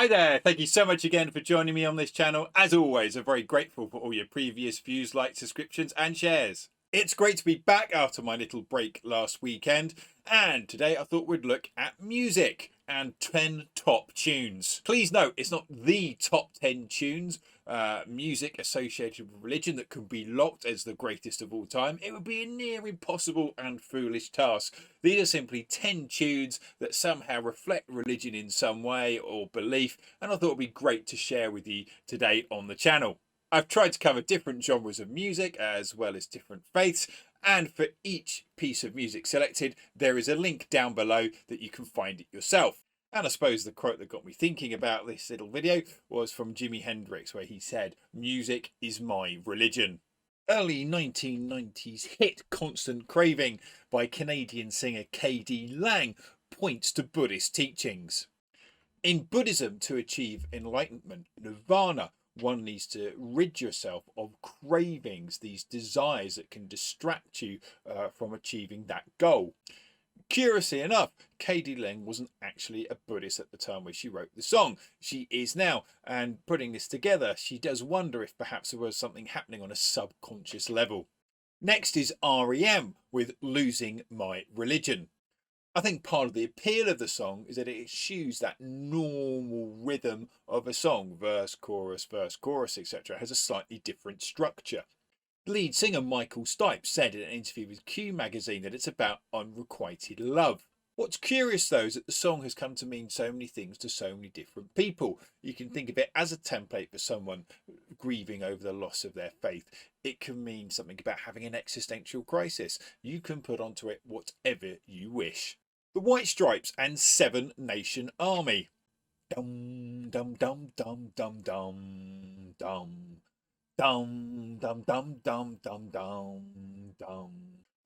Hi there, thank you so much again for joining me on this channel. As always, I'm very grateful for all your previous views, likes, subscriptions and shares. It's great to be back after my little break last weekend, and today I thought we'd look at music and 10 top tunes. Please note, it's not the top 10 tunes, music associated with religion that could be locked as the greatest of all time. It would be a near impossible and foolish task. These are simply 10 tunes that somehow reflect religion in some way or belief, and I thought it would be great to share with you today on the channel. I've tried to cover different genres of music as well as different faiths, and for each piece of music selected there is a link down below that you can find it yourself. And I suppose the quote that got me thinking about this little video was from Jimi Hendrix, where he said, "Music is my religion." Early 1990s hit Constant Craving by Canadian singer K.D. Lang points to Buddhist teachings. In Buddhism, to achieve enlightenment, nirvana, one needs to rid yourself of cravings, these desires that can distract you from achieving that goal. Curiously enough, K.D. Lang wasn't actually a Buddhist at the time when she wrote the song. She is now, and putting this together, she does wonder if perhaps there was something happening on a subconscious level. Next is R.E.M. with Losing My Religion. I think part of the appeal of the song is that it eschews that normal rhythm of a song, verse, chorus, etc. It has a slightly different structure. Lead singer Michael Stipe said in an interview with Q magazine that it's about unrequited love. What's curious though is that the song has come to mean so many things to so many different people. You can think of it as a template for someone grieving over the loss of their faith. It can mean something about having an existential crisis. You can put onto it whatever you wish. The White Stripes and Seven Nation Army. Dum dum dum dum dum dum dum. Dum dum dum dum dum dum dum.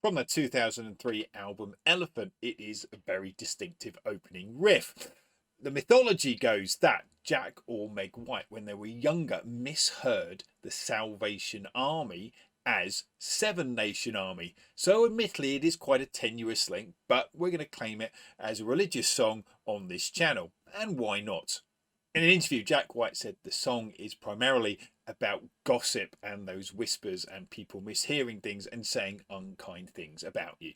From the 2003 album Elephant, it is a very distinctive opening riff. The mythology goes that Jack or Meg White, when they were younger, misheard the Salvation Army as Seven Nation Army. So admittedly it is quite a tenuous link, but we're going to claim it as a religious song on this channel, and why not? In an interview, Jack White said the song is primarily about gossip and those whispers and people mishearing things and saying unkind things about you.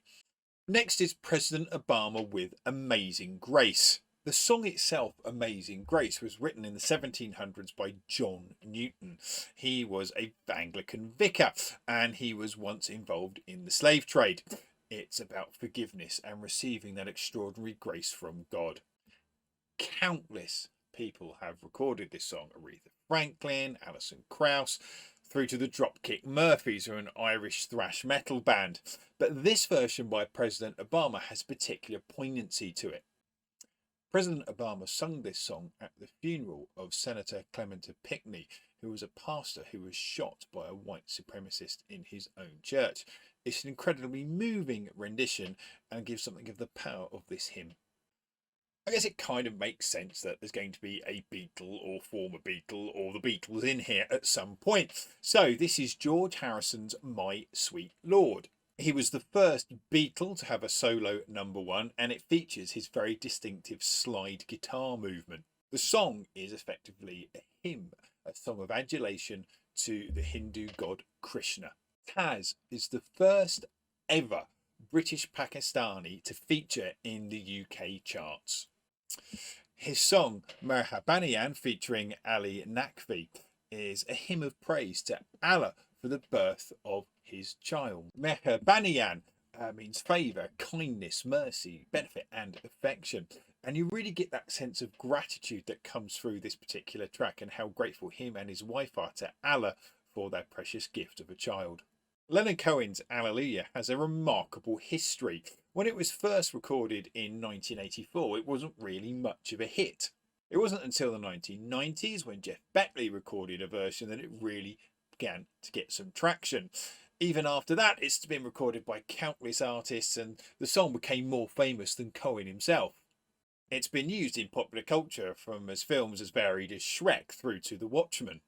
Next is President Obama with Amazing Grace. The song itself, Amazing Grace, was written in the 1700s by John Newton. He was a Anglican vicar and he was once involved in the slave trade. It's about forgiveness and receiving that extraordinary grace from God. Countless people have recorded this song. Aretha Franklin, Alison Krauss, through to the Dropkick Murphys, who are an Irish thrash metal band. But this version by President Obama has particular poignancy to it. President Obama sung this song at the funeral of Senator Clement Pinckney, who was a pastor who was shot by a white supremacist in his own church. It's an incredibly moving rendition and gives something of the power of this hymn. I guess it kind of makes sense that there's going to be a Beatle or former Beatle or the Beatles in here at some point. So this is George Harrison's My Sweet Lord. He was the first Beatle to have a solo #1, and it features his very distinctive slide guitar movement. The song is effectively a hymn, a song of adulation to the Hindu god Krishna. Taz is the first ever British Pakistani to feature in the UK charts. His song Mehrabaniyan, featuring Ali Naqvi, is a hymn of praise to Allah for the birth of his child. Mehrabaniyan means favour, kindness, mercy, benefit and affection. And you really get that sense of gratitude that comes through this particular track, and how grateful him and his wife are to Allah for their precious gift of a child. Leonard Cohen's Alleluia has a remarkable history. When it was first recorded in 1984, it wasn't really much of a hit. It wasn't until the 1990s, when Jeff Beckley recorded a version, that it really began to get some traction. Even after that, it's been recorded by countless artists, and the song became more famous than Cohen himself. It's been used in popular culture, from films as varied as Shrek through to The Watchmen.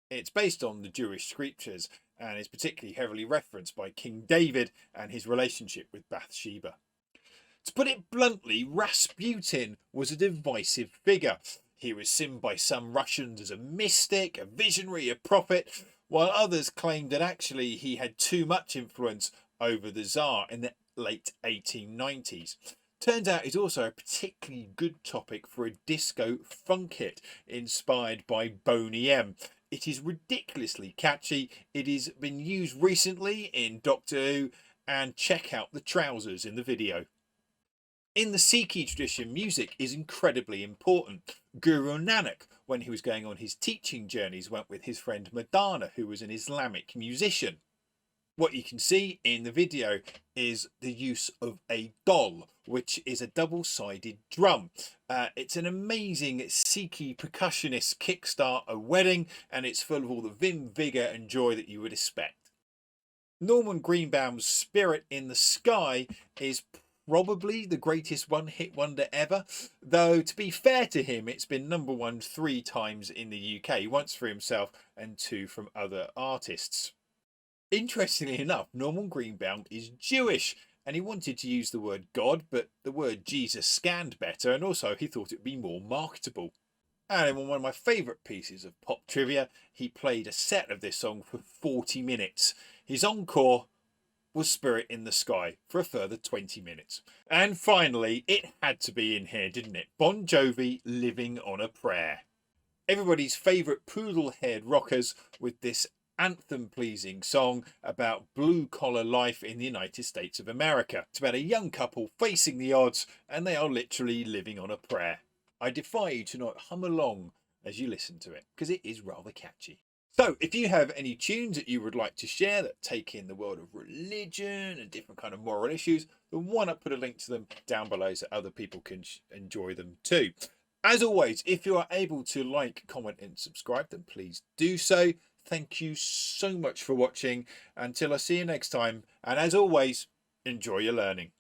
It's based on the Jewish scriptures and is particularly heavily referenced by King David and his relationship with Bathsheba. To put it bluntly, Rasputin was a divisive figure. He was seen by some Russians as a mystic, a visionary, a prophet, while others claimed that actually he had too much influence over the Tsar in the late 1890s. Turns out he's also a particularly good topic for a disco funk hit inspired by Boney M. It is ridiculously catchy. It has been used recently in Doctor Who, and check out the trousers in the video. In the Sikh tradition, music is incredibly important. Guru Nanak, when he was going on his teaching journeys, went with his friend Madana, who was an Islamic musician. What you can see in the video is the use of a dol, which is a double-sided drum. It's an amazing Sikh percussionist kickstart a wedding, and it's full of all the vim, vigour and joy that you would expect. Norman Greenbaum's Spirit in the Sky is probably the greatest one-hit wonder ever, though to be fair to him, it's been #1 3 times in the UK, once for himself and 2 from other artists. Interestingly enough, Norman Greenbaum is Jewish, and he wanted to use the word God, but the word Jesus scanned better, and also he thought it would be more marketable. And in one of my favourite pieces of pop trivia, he played a set of this song for 40 minutes. His encore was Spirit in the Sky for a further 20 minutes. And finally, it had to be in here, didn't it? Bon Jovi, Living on a Prayer. Everybody's favourite poodle-haired rockers with this anthem-pleasing song about blue-collar life in the United States of America. It's about a young couple facing the odds, and they are literally living on a prayer. I defy you to not hum along as you listen to it, because it is rather catchy. So if you have any tunes that you would like to share that take in the world of religion and different kind of moral issues, then why not put a link to them down below so other people can enjoy them too. As always, if you are able to like, comment and subscribe, then please do so. Thank you so much for watching. Until I see you next time, and as always, enjoy your learning.